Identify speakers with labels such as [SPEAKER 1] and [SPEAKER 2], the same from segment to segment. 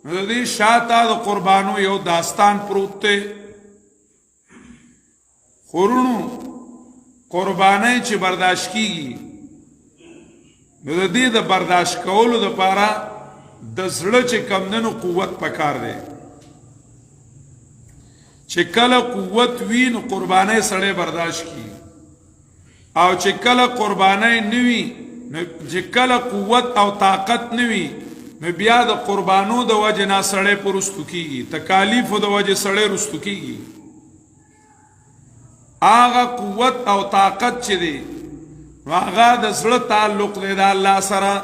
[SPEAKER 1] نو د دې شاته د قربانو یو داستان پروت دی خورونو قربانۍ چې برداشت کیږي نو د دې د برداشت کولو دپاره د زړه چې کمدنو قوت پکار دی چې کله قوت وي نو قربانۍ سړی برداشت کی او چې کله قربانۍ نه وي نو چې کله قوت او طاقت نه وي نو بیا د قربانو د وجې نه سړی په رستو کیږي تکالیفو د وجې سړی رستو کیږي هغه قوت او طاقت چې دی نو هغه د زړه تعلق دی د الله سره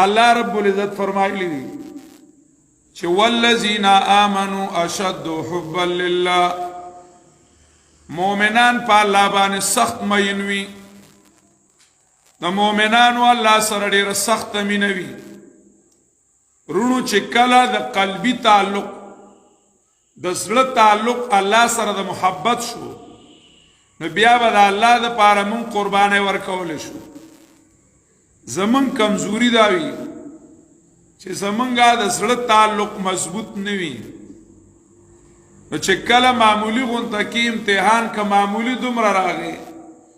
[SPEAKER 1] الله رب العزت فرمایلی دی چې والذین آمنوا اشد حبا لله مؤمنان په الله باندې سخت مین وي د مؤمنانو الله سره ډېر سخت مینه وي رونو چې کله د قلبي تعلق د زړه تعلق الله سره د محبت شو نو بیا به د الله دپاره مونږ قربانۍ ورکولی شو زمونږ کمزوري دا وي چې زمونږه د زړه تعلق مضبوط نه وي نو چې کله معمولی غونته کې امتحان که معمولی دومره راغی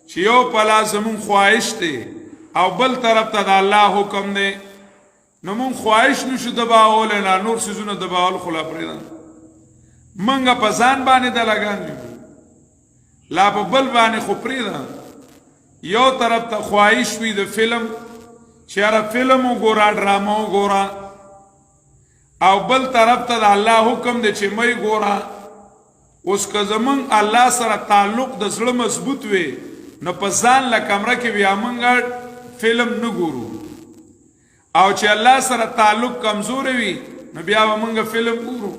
[SPEAKER 1] چې یو پلا زمونږ خواهش دی او بل طرف ته د الله حکم دی نو مونږ خواهش نشو دباولی نه نور څیزونه دباول خو لا پرېږده مونږه په ځان باندې د لګان یو لا په بل باندې خو پرېږده یو طرف ته خواهش وي د فلم چې هره فلم وګوره ډرامه وګوره او بل طرف ته د الله حکم دی چې مې ګوره اوس که زمونږ الله سره تعلق د زړه مضبوط وي نو په ځان له کمره کې بیا مونږ فلم نه ګورو او چې الله سره تعلق کمزور وي نو بیا به مونږ فلم ګورو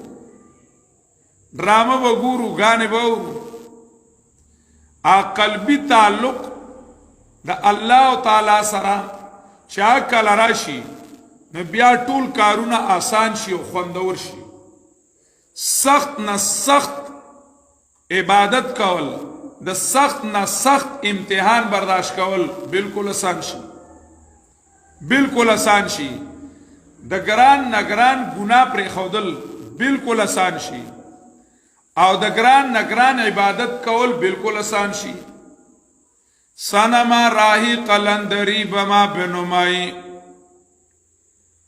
[SPEAKER 1] ډرامه به ګورو غانې به اورو قلبي تعلق د الله تعالی سره چا کله راشي نو بیا ټول کارونه آسان شي او خوندور شي سخت نه سخت عبادت کول د سخت نه سخت امتحان برداشت کول بالکل آسان شي بالکل آسان شي د ګران نه ګران ګناه پرېښودل بالکل آسان شي او د ګران نه ګران عبادت کول بالکل آسان شي سنما راهی قلندری بما بنمائی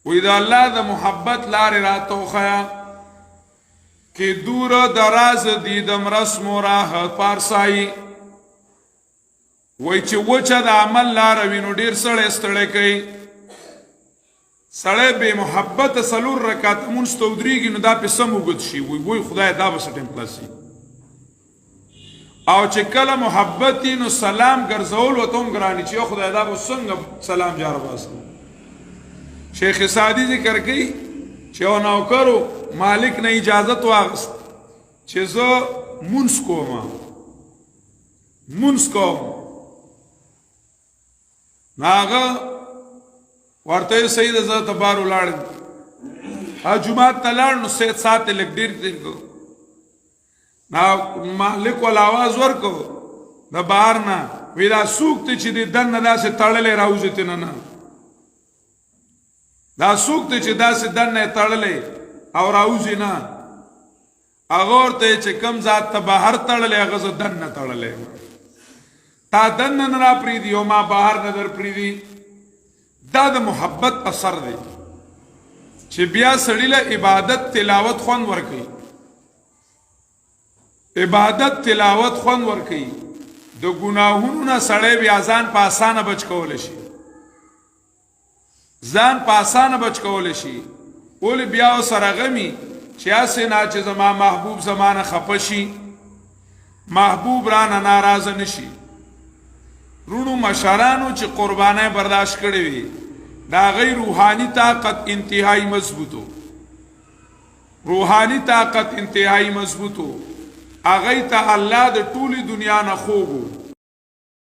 [SPEAKER 1] وی دا اللہ دا محبت لار راتو خیا کہ دور دراز دیدم رسم و راہ پارسائی وی چه وچه دا عمل لاروینو دیر سڑے ستڑے کئی سڑے بے محبت سلور رکات منستودریگی نو دا پی سمو گد شی وی خدای دا بسٹیم پلاسی او چې کله محبتي نو سلام ګرځول وته هم ګراني چې خدای دا به څنګه سلام جار واسه شیخ سعدی ذکر کوي چې او نوکرو مالک نه اجازت واغست چې زه مونږ کوم ناغه ورته سید زه تبار ولاړ جمعه تلار نو سید سات لګ ډیر نا مالک ول आवाज ورکو د بهر نه ویلا سوکت چې د دنه داسې تړلې راوځته نه دا سوکت چې داسې دنه تړلې او راوځي نه هغه ورته چې کم ذات ته بهر تړلې هغه ز دنه تړلې تا دنه نه را پریدي او ما بهر نظر پریدي دا د محبت اثر دی چې بیا سړی له عبادت تلاوت خوان ورکي عبادت تلاوت خوان ورکی د ګناهونو نه سړی بیا ځان په اسانه بچ کولی شي ځان په اسانه بچ کولی شي ولې بیا سره غمی چې اسې نه چې زما محبوب زمانه خفه شي محبوب رانه ناراضه نشي رونو مشرانو چې قربانۍ برداشت کړې وي دا غي روحاني طاقت انتهایی مضبوطو روحاني طاقت انتهایی مضبوطو اغه ته الله د ټولي دنیا نه خوګو